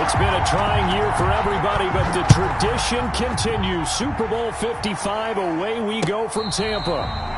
It's been a trying year for everybody, but the tradition continues. Super Bowl 55, away we go from Tampa.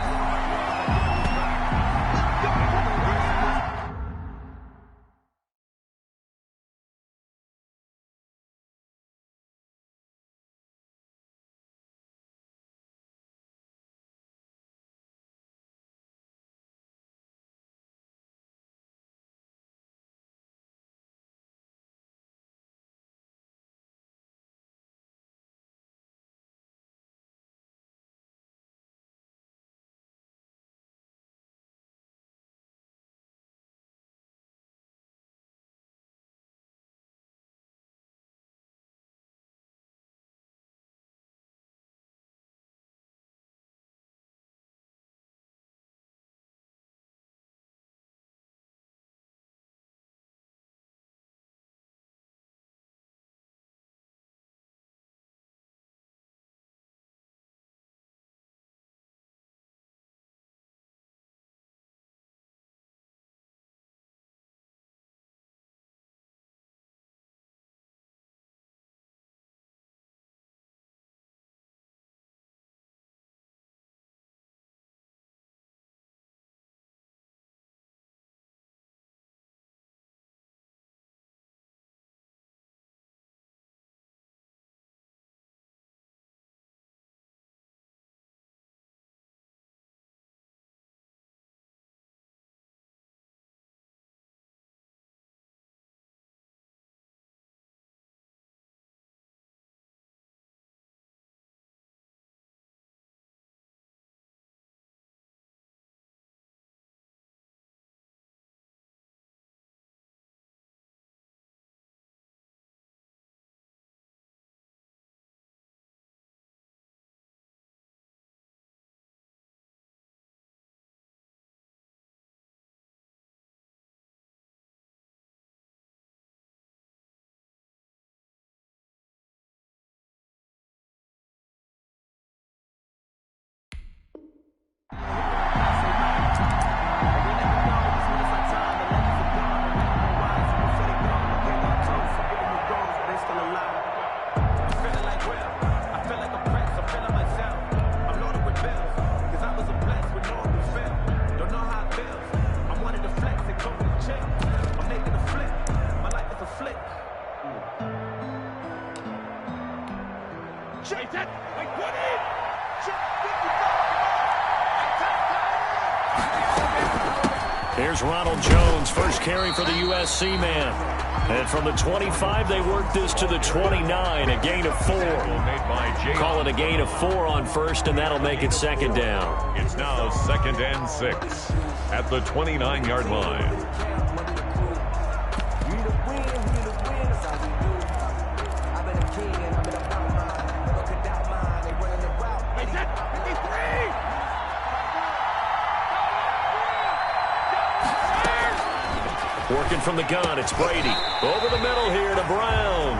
Here's Ronald Jones, first carry for the USC man. And from the 25, they work this to the 29, a gain of 4. Call it a gain of 4 on first, and that'll make it second down. It's now 2nd and 6 at the 29-yard line. Working from the gun, it's Brady. Over the middle here to Brown.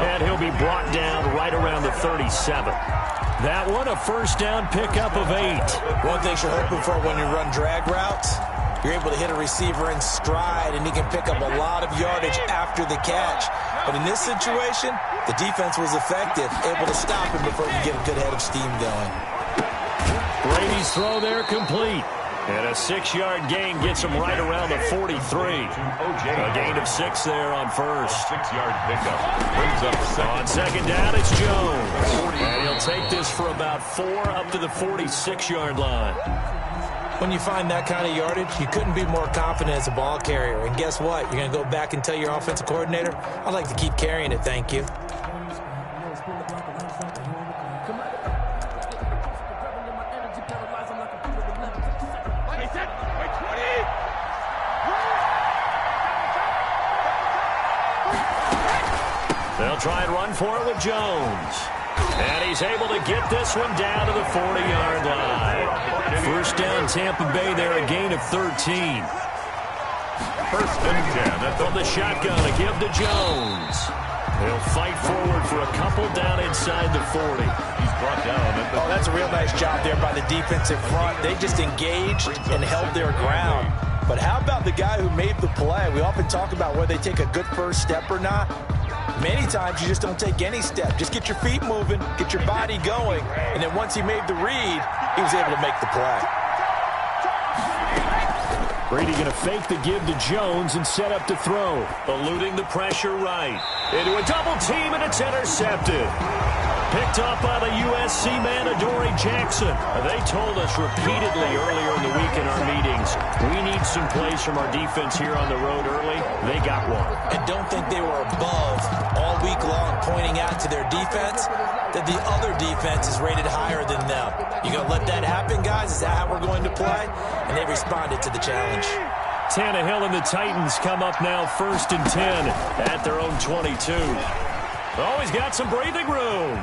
And he'll be brought down right around the 37. That one, a first down pickup of 8. One thing you're hoping for when you run drag routes, you're able to hit a receiver in stride, and he can pick up a lot of yardage after the catch. But in this situation, the defense was effective, able to stop him before he could get a good head of steam going. Brady's throw there complete. And a 6-yard gain gets him right around the 43. A gain of 6 there on first. 6-yard pickup brings up second. On second down, it's Jones. And he'll take this for about 4 up to the 46-yard line. When you find that kind of yardage, you couldn't be more confident as a ball carrier. And guess what? You're going to go back and tell your offensive coordinator, I'd like to keep carrying it, thank you. They'll try and run for it with Jones. And he's able to get this one down to the 40-yard line. First down, Tampa Bay there, a gain of 13. First and 10 from the shotgun, a give to Jones. They'll fight forward for a couple down inside the 40. He's brought down at the... Oh, that's a real nice job there by the defensive front. They just engaged and held their ground. But how about the guy who made the play? We often talk about whether they take a good first step or not. Many times you just don't take any step. Just get your feet moving, get your body going, and then once he made the read, he was able to make the play. Brady going to fake the give to Jones and set up to throw. Eluding the pressure right. Into a double team, and it's intercepted. Picked up by the USC man, Adoree Jackson. They told us repeatedly earlier in the week in our meetings, we need some plays from our defense here on the road early. They got one. And don't think they were above all week long pointing out to their defense that the other defense is rated higher than them. You going to let that happen, guys? Is that how we're going to play? And they responded to the challenge. Tannehill and the Titans come up now 1st and 10 at their own 22. Oh, he's got some breathing room.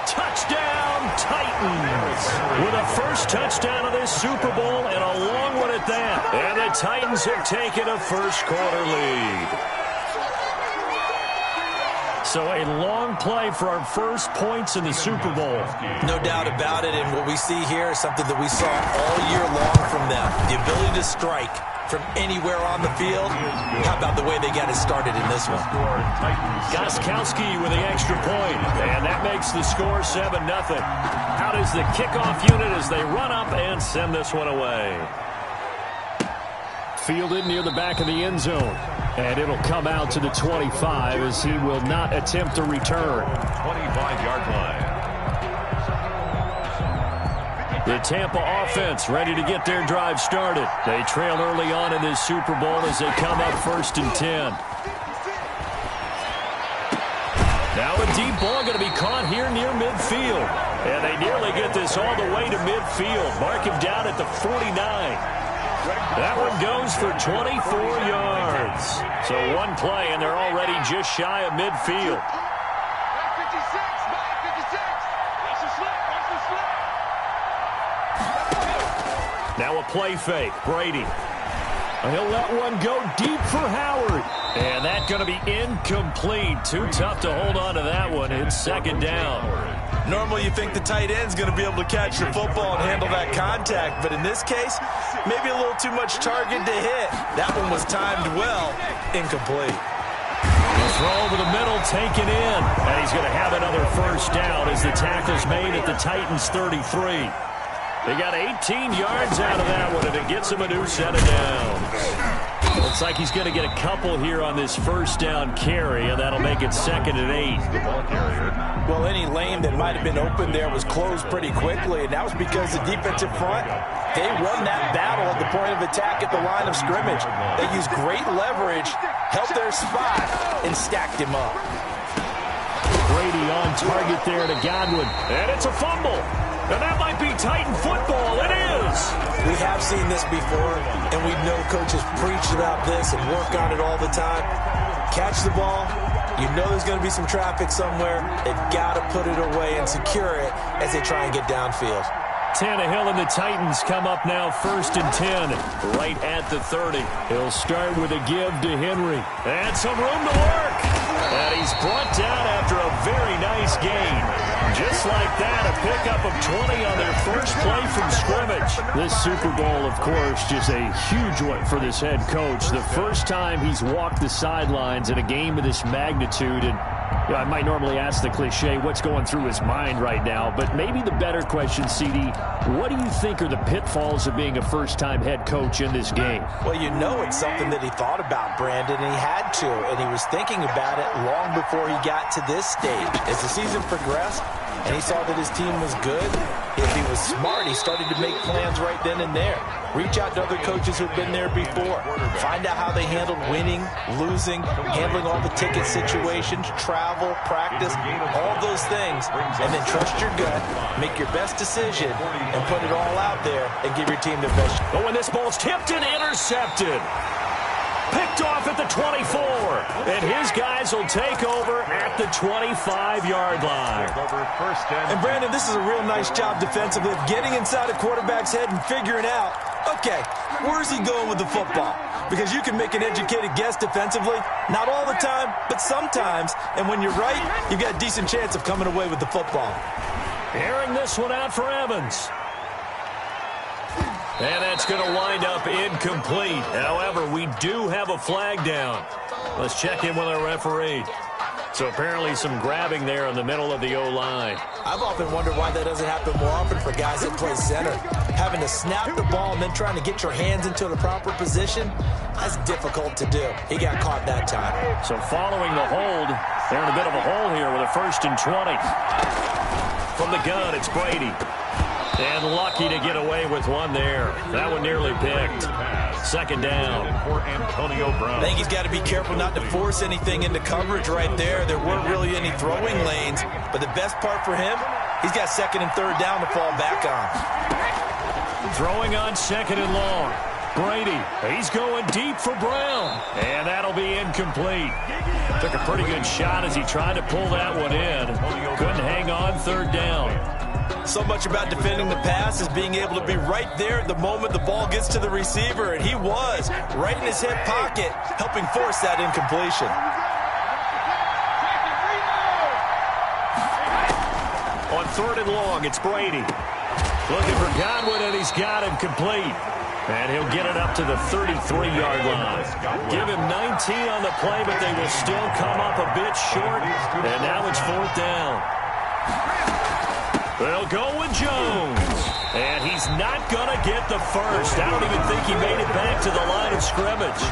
Touchdown, Titans. With a first touchdown of this Super Bowl and a long one at that. And the Titans have taken a first-quarter lead. So a long play for our first points in the Super Bowl. No doubt about it, and what we see here is something that we saw all year long from them. The ability to strike from anywhere on the field. How about the way they got it started in this one? Gostkowski with the extra point, and that makes the score 7-0. Out is the kickoff unit as they run up and send this one away. Fielded near the back of the end zone, and it'll come out to the 25 as he will not attempt to return. 25-yard line. The Tampa offense ready to get their drive started. They trail early on in this Super Bowl as they come up 1st and 10. Now a deep ball going to be caught here near midfield. And they nearly get this all the way to midfield. Mark him down at the 49. That one goes for 24 yards. So one play, and they're already just shy of midfield. Now a play fake. Brady. He'll let one go deep for Howard. And that's going to be incomplete. Too tough to hold on to that one. It's 2nd down. Normally you think the tight end's going to be able to catch the football and handle that contact. But in this case, maybe a little too much target to hit. That one was timed well. Incomplete. The throw over the middle, taken in. And he's going to have another first down as the tackle's made at the Titans' 33. They got 18 yards out of that one, and it gets him a new set of downs. Looks like he's going to get a couple here on this first down carry, and that'll make it 2nd and 8. Well, any lane that might have been open there was closed pretty quickly, and that was because the defensive front, they won that battle at the point of attack at the line of scrimmage. They used great leverage, held their spot, and stacked him up. Brady on target there to Godwin, and it's a fumble. And that might be Titan football. It is. We have seen this before, and we know coaches preach about this and work on it all the time. Catch the ball. You know there's going to be some traffic somewhere. They've got to put it away and secure it as they try and get downfield. Tannehill and the Titans come up now 1st and 10, right at the 30. He'll start with a give to Henry. And some room to work. And he's brought down after a very nice gain. Just like that, a pickup of 20 on their first play from scrimmage. This Super Bowl, of course, just a huge one for this head coach. The first time he's walked the sidelines in a game of this magnitude. And I might normally ask the cliche, what's going through his mind right now? But maybe the better question, CD, what do you think are the pitfalls of being a first-time head coach in this game? Well, you know it's something that he thought about, Brandon, and he had to. And he was thinking about it long before he got to this stage. As the season progressed, and he saw that his team was good, if he was smart, he started to make plans right then and there. Reach out to other coaches who've been there before. Find out how they handled winning, losing, handling all the ticket situations, travel, practice, all those things. And then trust your gut, make your best decision, and put it all out there and give your team their best. Oh, and this ball's tipped and intercepted. Picked off at the 24. And his guys will take over at the 25-yard line. And, Brandon, this is a real nice job defensively of getting inside a quarterback's head and figuring out, okay, where's he going with the football? Because you can make an educated guess defensively. Not all the time, but sometimes. And when you're right, you've got a decent chance of coming away with the football. Airing this one out for Evans. And that's going to wind up incomplete. However, we do have a flag down. Let's check in with our referee. So apparently some grabbing there in the middle of the O-line. I've often wondered why that doesn't happen more often for guys that play center. Having to snap the ball and then trying to get your hands into the proper position, that's difficult to do. He got caught that time. So following the hold, they're in a bit of a hole here with a 1st and 20. From the gun, it's Brady. And lucky to get away with one there. That one nearly picked. 2nd down. For Antonio Brown. I think he's got to be careful not to force anything into coverage right there. There weren't really any throwing lanes. But the best part for him, he's got 2nd and 3rd down to fall back on. Throwing on 2nd and long. Brady, he's going deep for Brown. And that'll be incomplete. Took a pretty good shot as he tried to pull that one in. Couldn't hang on 3rd down. So much about defending the pass is being able to be right there at the moment the ball gets to the receiver, and he was right in his hip pocket, helping force that incompletion. On 3rd and long, it's Brady. Looking for Godwin, and he's got him complete. And he'll get it up to the 33-yard line. Give him 19 on the play, but they will still come up a bit short. And now it's 4th down. They'll go with Jones. And he's not going to get the first. I don't even think he made it back to the line of scrimmage.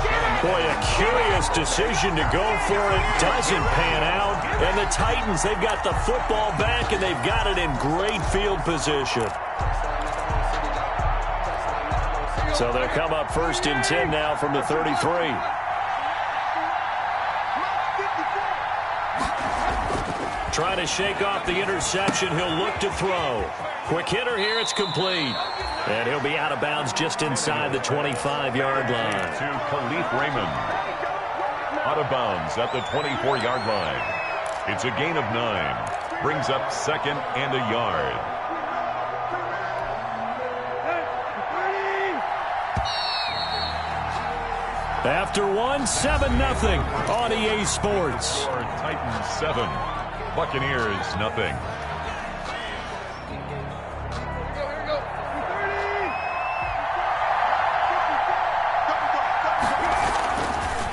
Boy, a curious decision to go for it. Doesn't pan out. And the Titans, they've got the football back, and they've got it in great field position. So they'll come up 1st and 10 now from the 33. Trying to shake off the interception. He'll look to throw. Quick hitter here. It's complete. And he'll be out of bounds just inside the 25-yard line. To Khalif Raymond. Out of bounds at the 24-yard line. It's a gain of 9. Brings up 2nd and a yard. After 7-0 on EA Sports. Titans 7. Buccaneers nothing.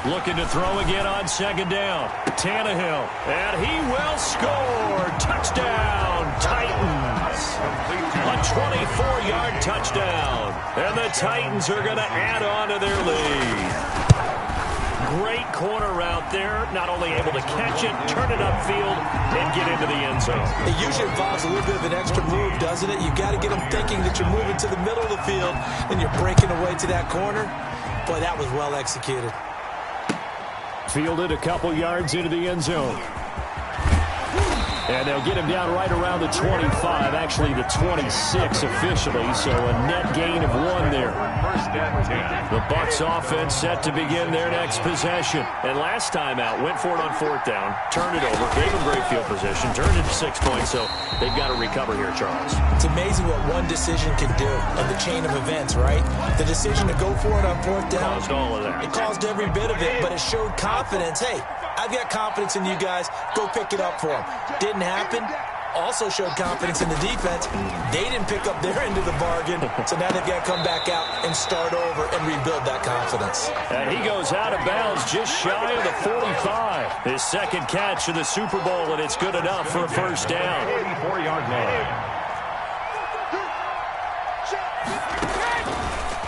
Looking to throw again on 2nd down. Tannehill, and he will score. Touchdown, Titans. A 24-yard touchdown. And the Titans are going to add on to their lead. Great corner route there. Not only able to catch it, turn it upfield, and get into the end zone. It usually involves a little bit of an extra move, doesn't it? You've got to get them thinking that you're moving to the middle of the field, and you're breaking away to that corner. Boy, that was well executed. Fielded a couple yards into the end zone. And they'll get him down right around the 25, actually the 26 officially, so a net gain of 1 there. 1st and 10. The Bucs offense set to begin their next possession. And last time out, went for it on 4th down, turned it over, gave him great field position, turned it to 6 points, so they've got to recover here, Charles. It's amazing what one decision can do in the chain of events, right? The decision to go for it on 4th down. Caused all of that. It caused every bit of it, but it showed confidence. Hey, I've got confidence in you guys. Go pick it up for them. Didn't happen. Also showed confidence in the defense. They didn't pick up their end of the bargain, so now they've got to come back out and start over and rebuild that confidence. And he goes out of bounds just shy of the 45. His 2nd catch of the Super Bowl, and it's good enough for a 1st down. 44-yard line.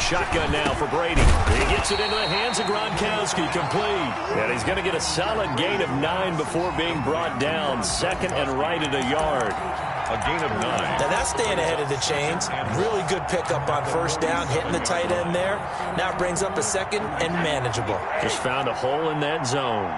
Shotgun now for Brady. He gets it into the hands of Gronkowski, complete. And he's going to get a solid gain of 9 before being brought down. 2nd and right at a yard. A gain of 9. Now that's staying ahead of the chains. Really good pickup on 1st down, hitting the tight end there. Now it brings up a 2nd and manageable. Just found a hole in that zone.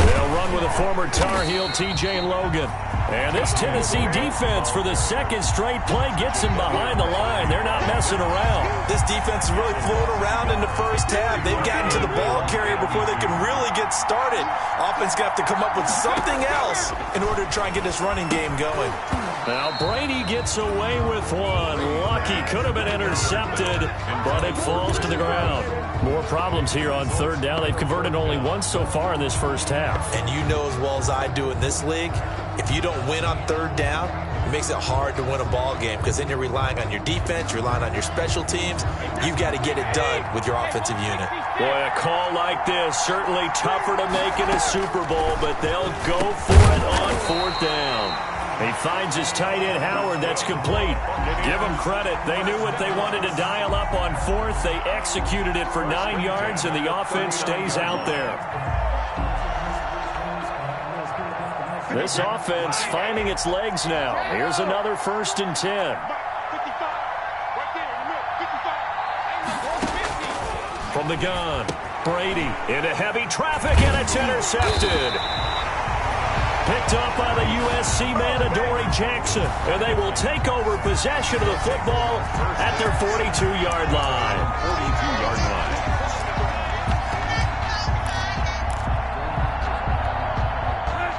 They'll run with a former Tar Heel, TJ Logan. And this Tennessee defense for the 2nd straight play gets him behind the line. They're not messing around. This defense is really floating around in the first half. They've gotten to the ball carrier before they can really get started. Offense got to come up with something else in order to try and get this running game going. Now Brady gets away with one. Lucky, could have been intercepted, but it falls to the ground. More problems here on 3rd down. They've converted only once so far in this first half. And you know as well as I do in this league, If you don't win on third down, it makes it hard to win a ball game because then you're relying on your defense, you're relying on your special teams. You've got to get it done with your offensive unit. Boy, a call like this, certainly tougher to make in a Super Bowl, but they'll go for it on fourth down. He finds his tight end, Howard. That's complete. Give them credit. They knew what they wanted to dial up on fourth. They executed it for 9 yards, and the offense stays out there. This offense finding its legs now. Here's another 1st and 10. From the gun, Brady into heavy traffic, and it's intercepted. Picked up by the USC man, Adoree Jackson. And they will take over possession of the football at their 42-yard line. 42-yard line.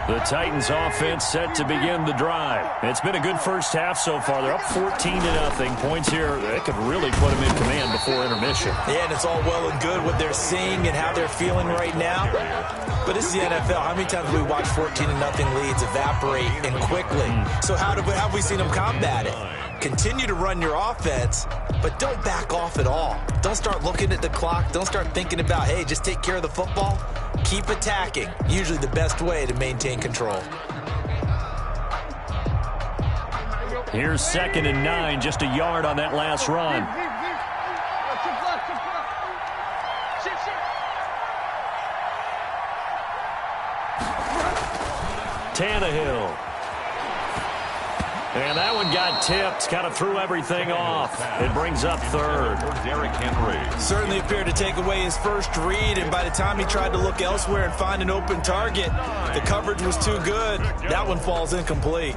The Titans offense set to begin the drive. It's been a good first half so far. They're up 14-0. Points here, they could really put them in command before intermission. Yeah, and it's all well and good what they're seeing and how they're feeling right now. But this is the NFL. How many times have we watched 14-0 leads evaporate and quickly? So how have we seen them combat it? Continue to run your offense, but don't back off at all. Don't start looking at the clock. Don't start thinking about, hey, just take care of the football. Keep attacking. Usually the best way to maintain control. Here's 2nd and 9, just a yard on that last run. Tannehill. And that one got tipped, kind of threw everything off. It brings up 3rd. Derrick Henry. Certainly appeared to take away his first read, and by the time he tried to look elsewhere and find an open target, the coverage was too good. That one falls incomplete.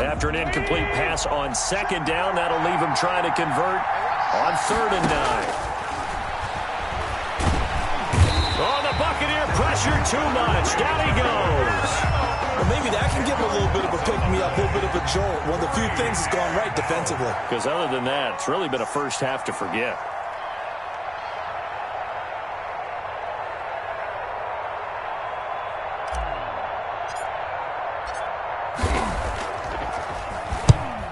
After an incomplete pass on 2nd down, that'll leave him trying to convert on 3rd and 9. Oh, the Buccaneer pressure too much. Down he goes. Well, maybe that can give him a little bit of a pick-me-up, a little bit of a jolt. One of the few things that's gone right defensively. Because other than that, it's really been a first half to forget.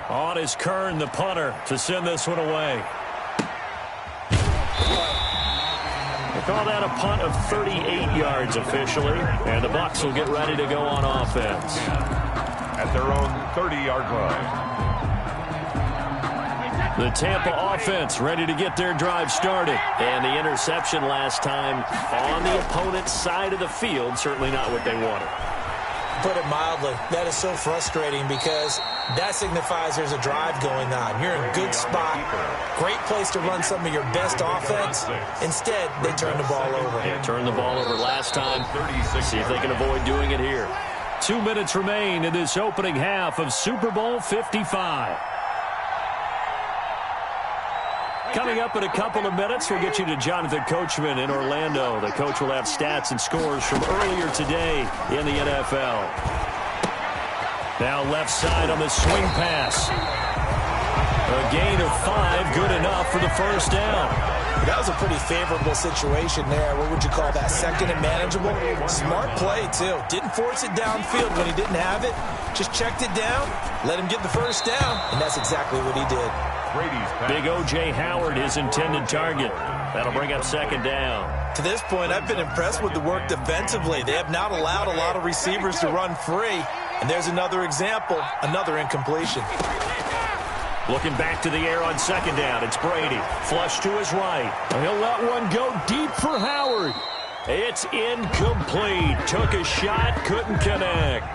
On is Kern, the punter, to send this one away. They call that a punt of 38 yards officially, and the Bucs will get ready to go on offense. At their own 30-yard line. The Tampa offense ready to get their drive started. And the interception last time on the opponent's side of the field, certainly not what they wanted. Put it mildly, that is so frustrating because that signifies there's a drive going on. You're in a good spot, great place to run some of your best offense. Instead, they turn the ball over. Yeah, turned the ball over last time. See if they can avoid doing it here. 2 minutes remain in this opening half of Super Bowl 55. Coming up in a couple of minutes, we'll get you to Jonathan Coachman in Orlando. The coach will have stats and scores from earlier today in the NFL. Now left side on the swing pass. A gain of 5, good enough for the first down. That was a pretty favorable situation there. What would you call that? 2nd and manageable? Smart play, too. Didn't force it downfield when he didn't have it. Just checked it down, let him get the first down, and that's exactly what he did. Big O.J. Howard, his intended target. That'll bring up 2nd down. To this point, I've been impressed with the work defensively. They have not allowed a lot of receivers to run free. And there's another example, another incompletion. Looking back to the air on 2nd down. It's Brady. Flush to his right. He'll let one go deep for Howard. It's incomplete. Took a shot, couldn't connect.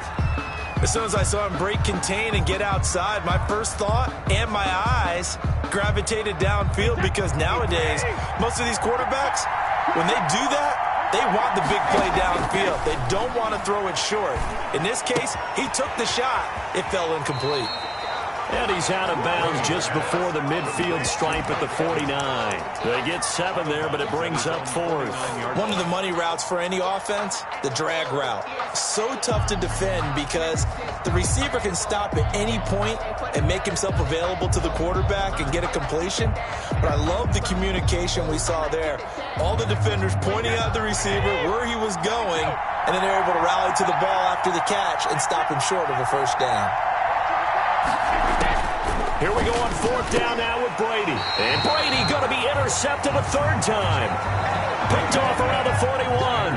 As soon as I saw him break contain and get outside, my first thought and my eyes gravitated downfield because nowadays, most of these quarterbacks, when they do that, they want the big play downfield. They don't want to throw it short. In this case, he took the shot. It fell incomplete. And he's out of bounds just before the midfield stripe at the 49. They get 7 there, but it brings up 4th. One of the money routes for any offense, the drag route. So tough to defend because the receiver can stop at any point and make himself available to the quarterback and get a completion. But I love the communication we saw there. All the defenders pointing out the receiver, where he was going, and then they're able to rally to the ball after the catch and stop him short of a first down. Here we go on fourth down now with Brady. And Brady going to be intercepted a third time. Picked off around the 41.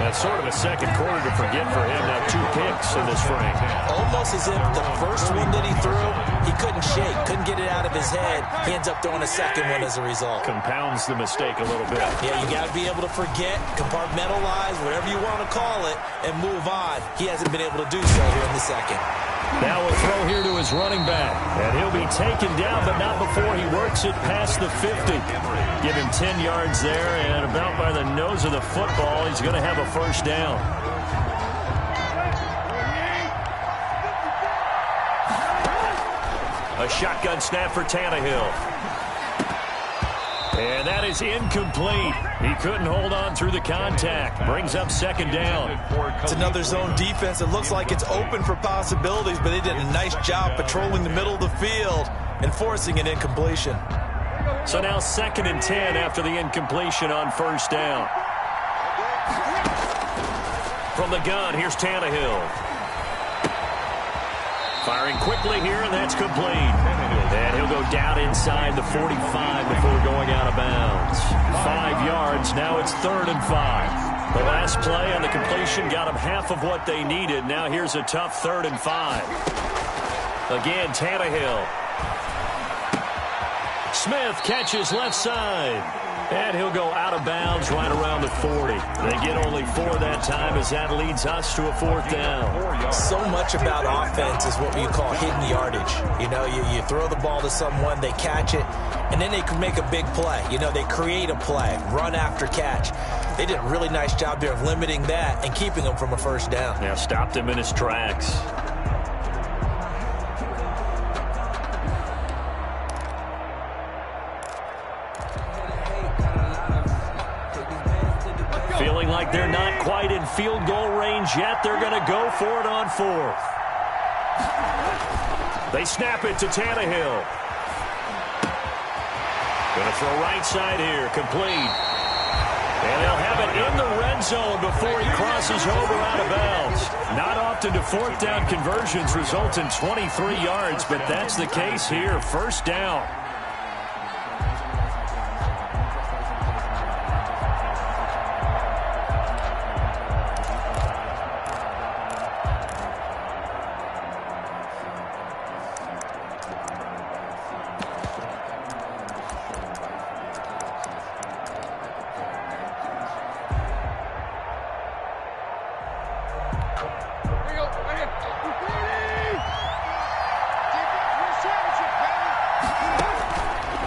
That's sort of a second quarter to forget for him. Now 2 picks in this frame. Almost as if the first one that he threw, he couldn't shake, couldn't get it out of his head. He ends up throwing a second one as a result. Compounds the mistake a little bit. Yeah, you got to be able to forget, compartmentalize, whatever you want to call it, and move on. He hasn't been able to do so here in the second. Now a throw here to his running back. And he'll be taken down, but not before he works it past the 50. Give him 10 yards there, and about by the nose of the football, he's going to have a first down. A shotgun snap for Tannehill. And that is incomplete. He couldn't hold on through the contact. Brings up second down. It's another zone defense. It looks like it's open for possibilities, but they did a nice job patrolling the middle of the field and forcing an incompletion. So now 2nd and 10 after the incompletion on first down. From the gun, here's Tannehill. Firing quickly here, and that's complete. And he'll go down inside the 45 before going out of bounds. 5 yards. Now it's 3rd and 5. The last play on the completion got them half of what they needed. Now here's a tough 3rd and 5. Again, Tannehill. Smith catches left side. And he'll go out of bounds right around the 40. They get only 4 that time as that leads us to a 4th down. So much about offense is what you call hidden yardage. You know, you throw the ball to someone, they catch it, and then they can make a big play. You know, they create a play, run after catch. They did a really nice job there of limiting that and keeping him from a first down. Yeah, stopped him in his tracks. Feeling like they're not quite in field goal range yet. They're going to go for it on 4th. They snap it to Tannehill. Going to throw right side here. Complete. And they'll have it in the red zone before he crosses over out of bounds. Not often do 4th down conversions result in 23 yards, but that's the case here. First down.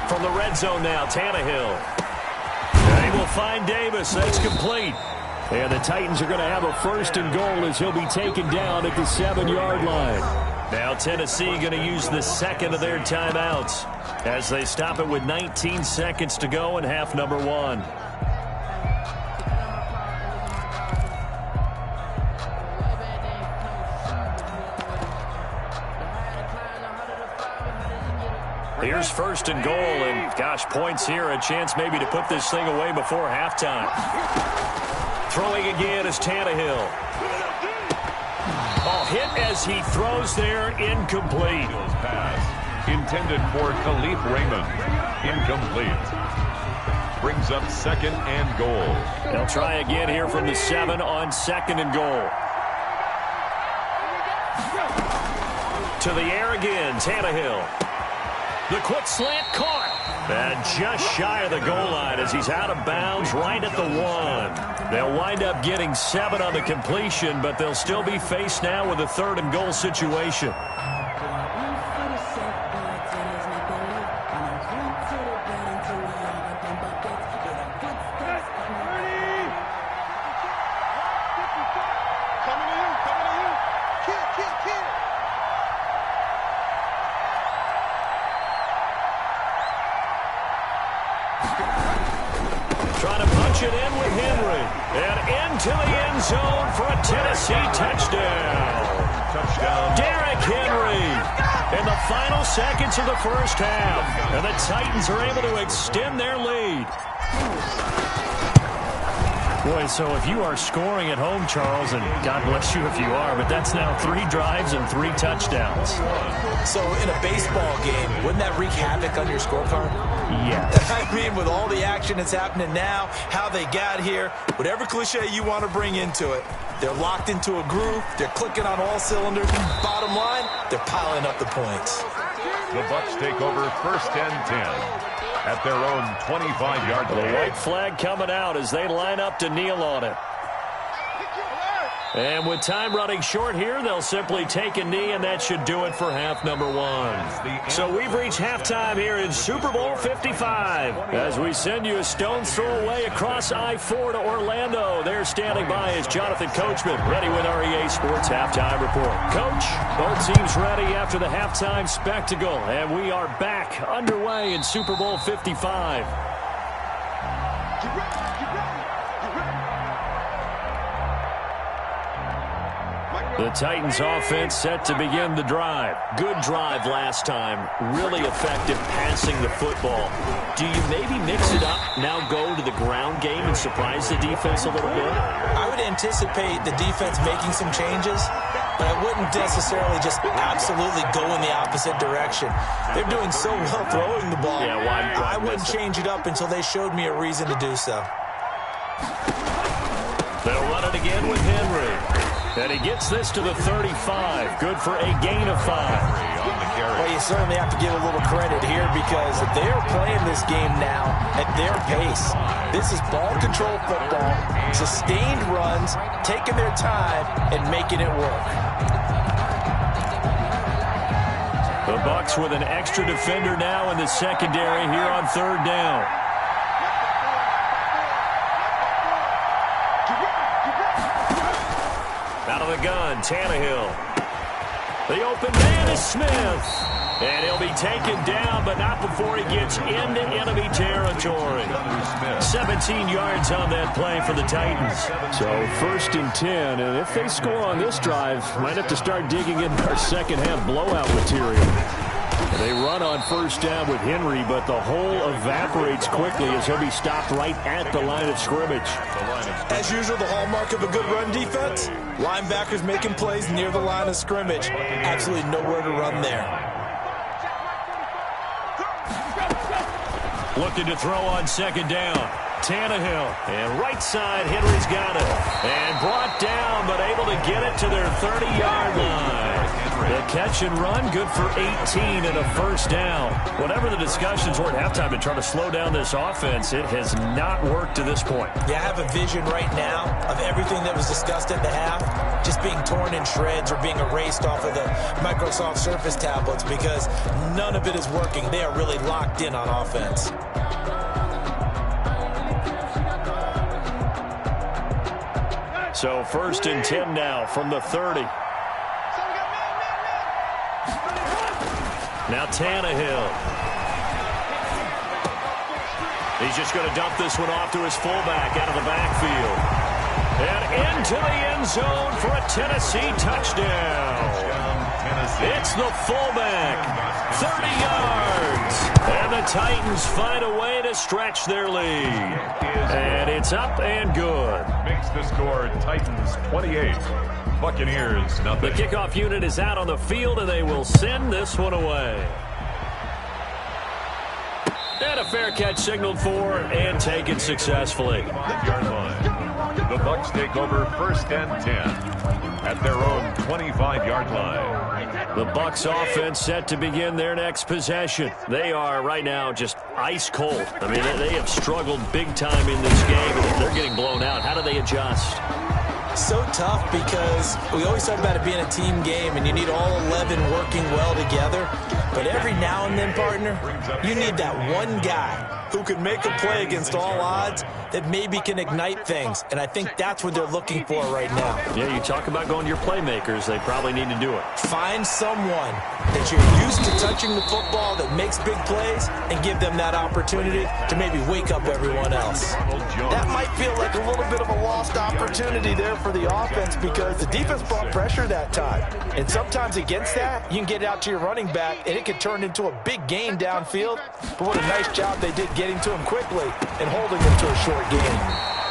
From the red zone now, Tannehill. They will find Davis. That's complete. And the Titans are going to have a 1st and goal as he'll be taken down at the 7-yard line. Now Tennessee going to use the 2nd of their timeouts as they stop it with 19 seconds to go in half number 1. Here's 1st and goal, and gosh, points here, a chance maybe to put this thing away before halftime. Throwing again is Tannehill. Ball hit as he throws there, incomplete. Pass intended for Khalif Raymond. Incomplete. Brings up 2nd and goal. They'll try again here from the 7 on 2nd and goal. To the air again, Tannehill. The quick slant caught. And just shy of the goal line as he's out of bounds right at the 1. They'll wind up getting 7 on the completion, but they'll still be faced now with a 3rd and goal situation. Trying to punch it in with Henry. And into the end zone for a Tennessee touchdown. Touchdown. Derrick Henry in the final seconds of the first half. And the Titans are able to extend their lead. Boy, so if you are scoring at home, Charles, and God bless you if you are, but that's now 3 drives and 3 touchdowns. So in a baseball game, wouldn't that wreak havoc on your scorecard? Yeah. I mean, with all the action that's happening now, how they got here, whatever cliche you want to bring into it, they're locked into a groove, they're clicking on all cylinders, bottom line, they're piling up the points. The Bucs take over first and 10 at their own 25-yard line. The white flag coming out as they line up to kneel on it. And with time running short here, they'll simply take a knee, and that should do it for half number 1. So we've reached halftime here in Super Bowl 55. As we send you a stone's throw away across I-4 to Orlando. There standing by is Jonathan Coachman, ready with our EA Sports Halftime Report. Coach, both teams ready after the halftime spectacle, and we are back underway in Super Bowl 55. The Titans offense set to begin the drive. Good drive last time. Really effective passing the football. Do you maybe mix it up, now go to the ground game and surprise the defense a little bit? I would anticipate the defense making some changes, but I wouldn't necessarily just absolutely go in the opposite direction. They're doing so well throwing the ball. Yeah, why I wouldn't change it up until they showed me a reason to do so. They'll run it again with Henry. And he gets this to the 35. Good for a gain of 5. Well, you certainly have to give a little credit here because they are playing this game now at their pace. This is ball control football, sustained runs, taking their time, and making it work. The Bucs with an extra defender now in the secondary here on 3rd down. Out of the gun, Tannehill. The open man is Smith. And he'll be taken down, but not before he gets into enemy territory. 17 yards on that play for the Titans. So 1st and 10, and if they score on this drive, might have to start digging in our second half blowout material. They run on 1st down with Henry, but the hole evaporates quickly as he'll be stopped right at the line of scrimmage. As usual, the hallmark of a good run defense, linebackers making plays near the line of scrimmage. Absolutely nowhere to run there. Looking to throw on 2nd down. Tannehill. And right side, Henry's got it. And brought down, but able to get it to their 30-yard line. The catch and run, good for 18 and a 1st down. Whatever the discussions were at halftime to try to slow down this offense, it has not worked to this point. Yeah, I have a vision right now of everything that was discussed at the half just being torn in shreds or being erased off of the Microsoft Surface tablets because none of it is working. They are really locked in on offense. So 1st and 10 now from the 30. Now Tannehill. He's just going to dump this one off to his fullback out of the backfield. And into the end zone for a Tennessee touchdown. It's the fullback. 30 yards. And the Titans find a way to stretch their lead. And it's up and good. Makes the score Titans 28. Buccaneers nothing. The kickoff unit is out on the field, and they will send this one away. And a fair catch signaled for and taken successfully. Yard line. The Bucs take over 1st and 10 at their own 25-yard line. The Bucs offense set to begin their next possession. They are right now just ice cold. I mean, they have struggled big time in this game, and they're getting blown out. How do they adjust? So tough because we always talk about it being a team game and you need all 11 working well together. But every now and then, partner, you need that one guy who can make a play against all odds that maybe can ignite things. And I think that's what they're looking for right now. Yeah, you talk about going to your playmakers. They probably need to do it. Find someone that you're used to touching the football that makes big plays and give them that opportunity to maybe wake up everyone else. That might feel like a little bit of a lost opportunity there for the offense because the defense brought pressure that time. And sometimes against that, you can get it out to your running back and it can turn into a big gain downfield. But what a nice job they did getting to him quickly and holding him to a short gain.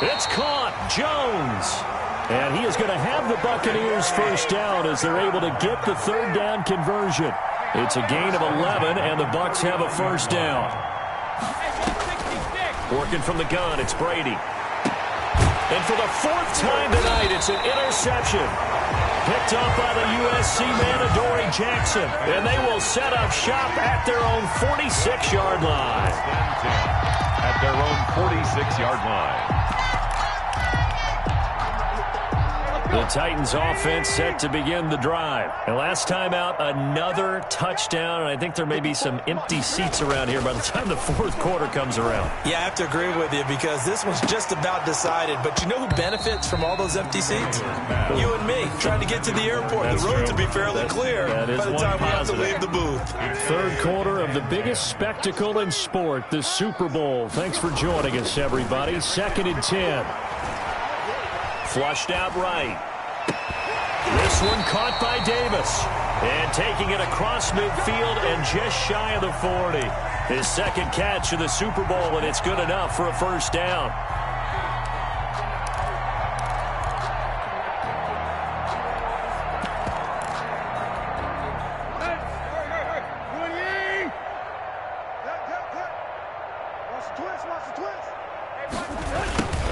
It's caught. Jones. And he is going to have the Buccaneers first down as they're able to get the third down conversion. It's a gain of 11, and the Bucs have a first down. Working from the gun, it's Brady. And for the fourth time tonight, it's an interception. Picked up by the USC man, Adoree Jackson. And they will set up shop at their own 46-yard line. At their own 46-yard line. The Titans offense set to begin the drive. And last time out, another touchdown. And I think there may be some empty seats around here by the time the fourth quarter comes around. Yeah, I have to agree with you because this one's just about decided. But you know who benefits from all those empty seats? You and me, trying to get to the airport. That's the roads true. will be fairly clear by the time we have to leave the booth. Third quarter of the biggest spectacle in sport, the Super Bowl. Thanks for joining us, everybody. 2nd and 10. Flushed out right. This one caught by Davis. And taking it across midfield and just shy of the 40. His second catch of the Super Bowl, and it's good enough for a first down.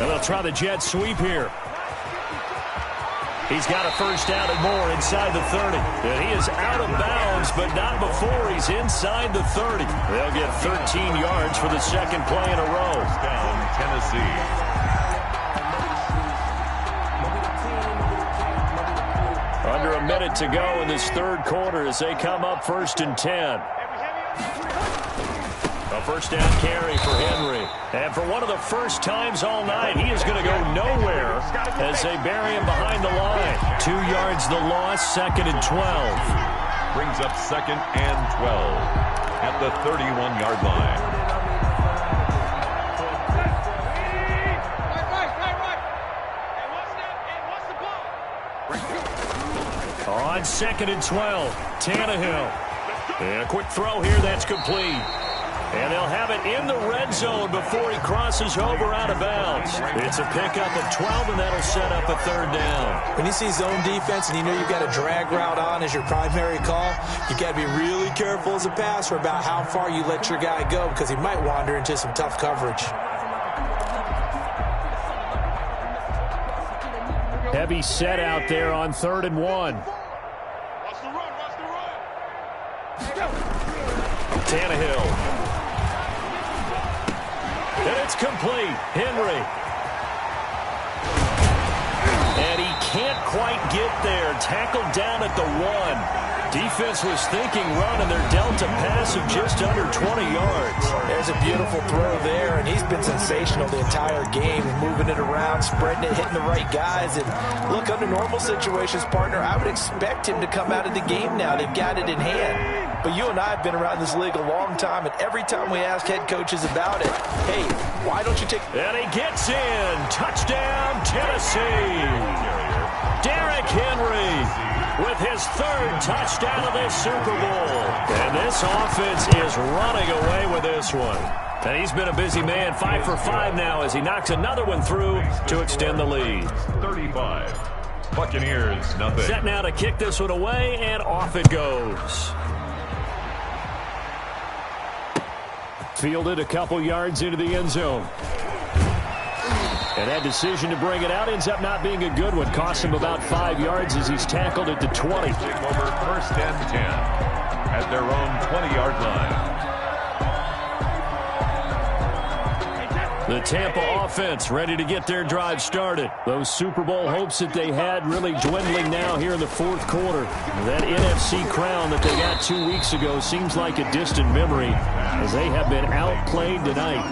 And they'll try the jet sweep here. He's got a first down and more inside the 30. And he is out of bounds, but not before he's inside the 30. They'll get 13 yards for the second play in a row. Down Tennessee. Under a minute to go in this third quarter as they come up 1st and 10. A first down carry for Henry. And for one of the first times all night, he is going to go nowhere as they bury him behind the line. 2 yards the loss, 2nd and 12. Brings up 2nd and 12 at the 31-yard line. On 2nd and 12, Tannehill. And a quick throw here, that's complete. And they'll have it in the red zone before he crosses over out of bounds. It's a pickup of 12, and that'll set up a third down. When you see zone defense and you know you've got a drag route on as your primary call, you've got to be really careful as a passer about how far you let your guy go because he might wander into some tough coverage. Heavy set out there on 3rd and 1. Tannehill. And it's complete. Henry. And he can't quite get there. Tackled down at the 1. Defense was thinking run, and they're dealt a pass of just under 20 yards. There's a beautiful throw there, and he's been sensational the entire game, moving it around, spreading it, hitting the right guys. And look, under normal situations, partner, I would expect him to come out of the game now. They've got it in hand. But you and I have been around this league a long time, and every time we ask head coaches about it, hey, why don't you take... And he gets in. Touchdown, Tennessee. Derrick Henry with his third touchdown of this Super Bowl. And this offense is running away with this one. And he's been a busy man, 5 for 5 now as he knocks another one through to extend the lead. 35. Buccaneers, nothing. Set now to kick this one away, and off it goes. Fielded a couple yards into the end zone. And that decision to bring it out ends up not being a good one. Cost him about 5 yards as he's tackled at the 20. Take over 1st and 10 at their own 20-yard line. The Tampa offense ready to get their drive started. Those Super Bowl hopes that they had really dwindling now here in the fourth quarter. That NFC crown that they got 2 weeks ago seems like a distant memory as they have been outplayed tonight.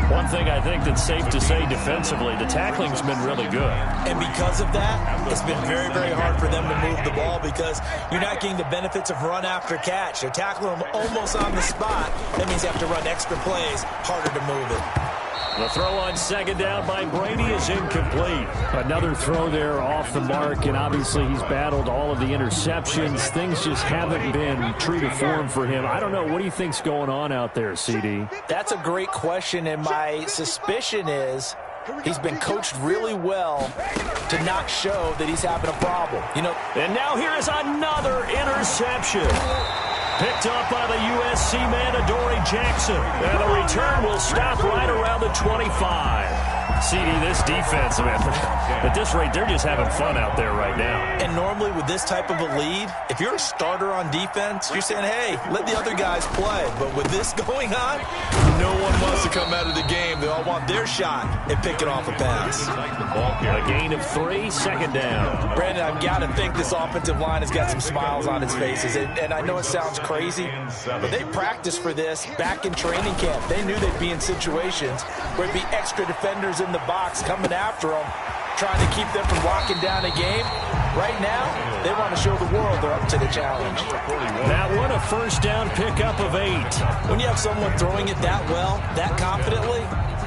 One thing I think that's safe to say defensively, the tackling's been really good. And because of that, it's been very, very hard for them to move the ball because you're not getting the benefits of run after catch. They're tackling them almost on the spot. That means you have to run extra plays, harder to move it. The throw on 2nd down by Brady is incomplete. Another throw there off the mark, and obviously he's battled all of the interceptions. Things just haven't been true to form for him. I don't know. What do you think's going on out there, CD? That's a great question, and my suspicion is He's been coached really well to not show that he's having a problem. And now here is another interception. Picked up by the USC man, Adoree Jackson. And the return will stop right around the 25. CD, this defense, man, at this rate, they're just having fun out there right now. And normally with this type of a lead, if you're a starter on defense, you're saying, hey, let the other guys play. But with this going on, no one wants to come out of the game. They all want their shot at picking off a pass. A gain of 3, second down. Brandon, I've got to think this offensive line has got some smiles on its faces. And I know it sounds crazy, but they practiced for this back in training camp. They knew they'd be in situations where it'd be extra defenders in the box coming after them, trying to keep them from locking down a game. Right now, they want to show the world they're up to the challenge. That one, a first down pickup of 8. When you have someone throwing it that well, that confidently,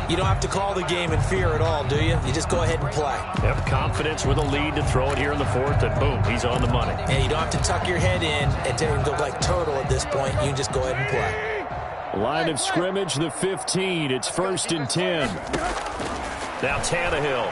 you don't have to call the game in fear at all, do you? You just go ahead and play. Have confidence with a lead to throw it here in the 4th, and boom, he's on the money. And you don't have to tuck your head in and go like turtle at this point. You can just go ahead and play. Line of scrimmage, the 15. It's 1st and 10. Now Tannehill.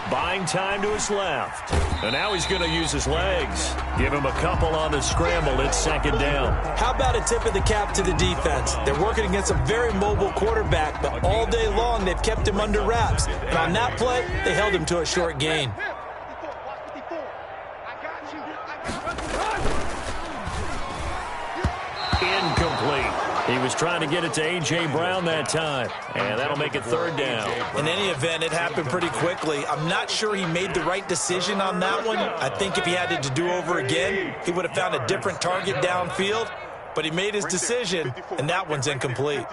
Buying time to his left. And now he's going to use his legs. Give him a couple on the scramble. It's 2nd down. How about a tip of the cap to the defense? They're working against a very mobile quarterback, but all day long they've kept him under wraps. And on that play, they held him to a short gain. Incomplete. He was trying to get it to A.J. Brown that time, and that'll make it 3rd down. In any event, it happened pretty quickly. I'm not sure he made the right decision on that one. I think if he had it to do over again, he would have found a different target downfield, but he made his decision, and that one's incomplete.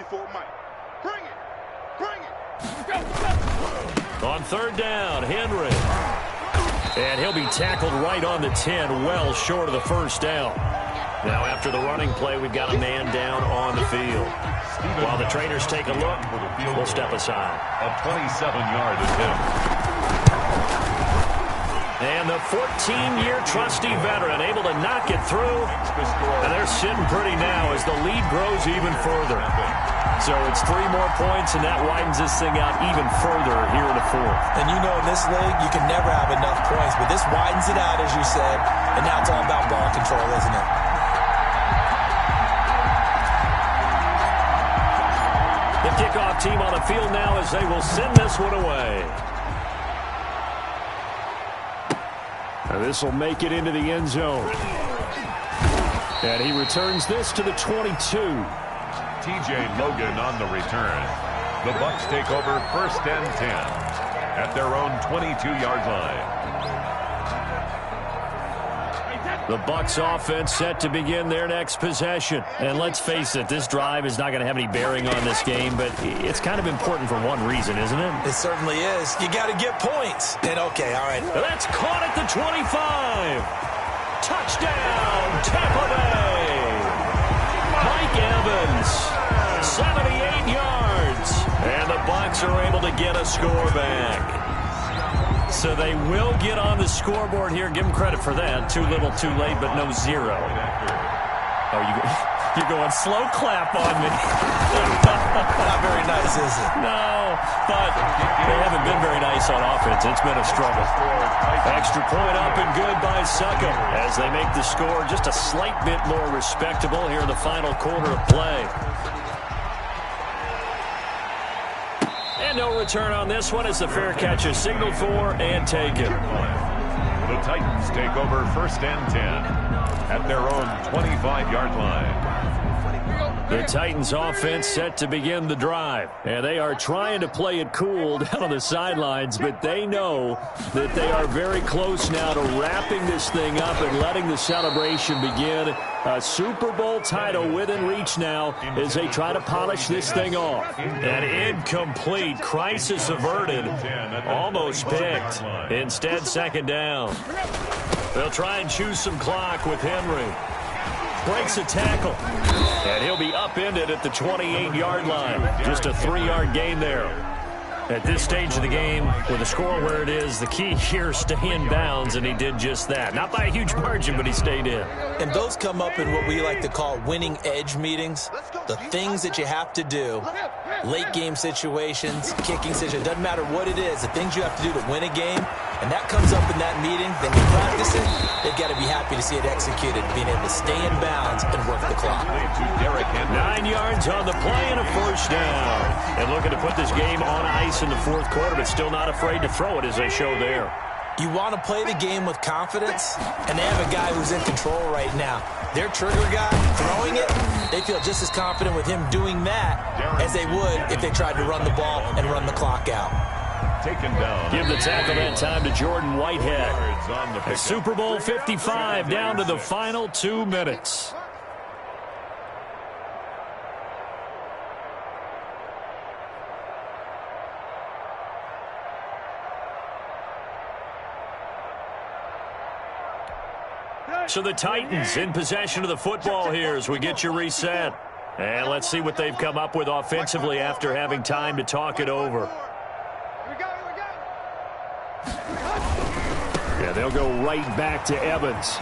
On 3rd down, Henry. And he'll be tackled right on the 10, well short of the first down. Now after the running play, we've got a man down on the field. While the trainers take a look, we'll step aside. A 27-yard attempt. And the 14-year trusty veteran able to knock it through. And they're sitting pretty now as the lead grows even further. So it's 3 more points, and that widens this thing out even further here in the 4th. And you know in this league, you can never have enough points, but this widens it out, as you said, and now it's all about ball control, isn't it? The kickoff team on the field now as they will send this one away. And this will make it into the end zone. And he returns this to the 22. T.J. Logan on the return. The Bucs take over 1st and 10 at their own 22-yard line. The Bucs offense set to begin their next possession. And let's face it, this drive is not going to have any bearing on this game, but it's kind of important for one reason, isn't it? It certainly is. You got to get points. And okay, all right. That's caught at the 25. Touchdown, Tampa Bay. Mike Evans, 78 yards. And the Bucs are able to get a score back. So they will get on the scoreboard here. Give them credit for that. Too little, too late, but no 0. Oh, you're going slow clap on me. Not very nice, is it? No, but they haven't been very nice on offense. It's been a struggle. Extra point up and good by Suckham as they make the score just a slight bit more respectable here in the final quarter of play. And no return on this one as the fair catch is signaled for and taken. The Titans take over 1st and 10 at their own 25-yard line. The Titans offense set to begin the drive. And they are trying to play it cool down on the sidelines, but they know that they are very close now to wrapping this thing up and letting the celebration begin. A Super Bowl title within reach now as they try to polish this thing off. An incomplete, crisis averted, almost picked. Instead, 2nd down. They'll try and choose some clock with Henry. Breaks a tackle. And he'll be upended at the 28-yard line. Just a 3-yard gain there. At this stage of the game, with the score where it is, the key here is stay in bounds, and he did just that. Not by a huge margin, but he stayed in. And those come up in what we like to call winning edge meetings. The things that you have to do, late game situations, kicking situations, doesn't matter what it is, the things you have to do to win a game, and that comes up in that meeting, then you practice it, they've got to be happy to see it executed, being able to stay in bounds and work the clock. 9 yards on the play and a first down. And looking to put this game on ice in the fourth quarter, but still not afraid to throw it as they show there. You want to play the game with confidence, and they have a guy who's in control right now. Their trigger guy throwing it, they feel just as confident with him doing that as they would if they tried to run the ball and run the clock out. Taken down. Give the tackle that time to Jordan Whitehead. Super Bowl 55 down to the final 2 minutes. So the Titans in possession of the football here as we get you reset. And let's see what they've come up with offensively after having time to talk it over. Yeah, they'll go right back to Evans.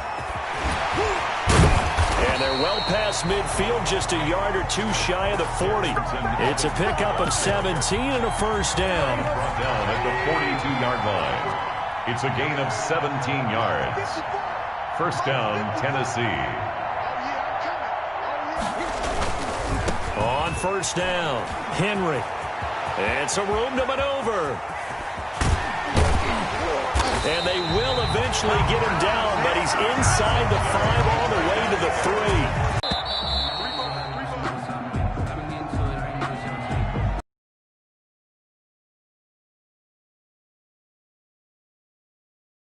And they're well past midfield, just a yard or two shy of the 40. It's a pickup of 17 and a first down. Brought down at the 42-yard line. It's a gain of 17 yards. First down, Tennessee. On first down, Henry. And some room to maneuver. And they will eventually get him down, but he's inside the 5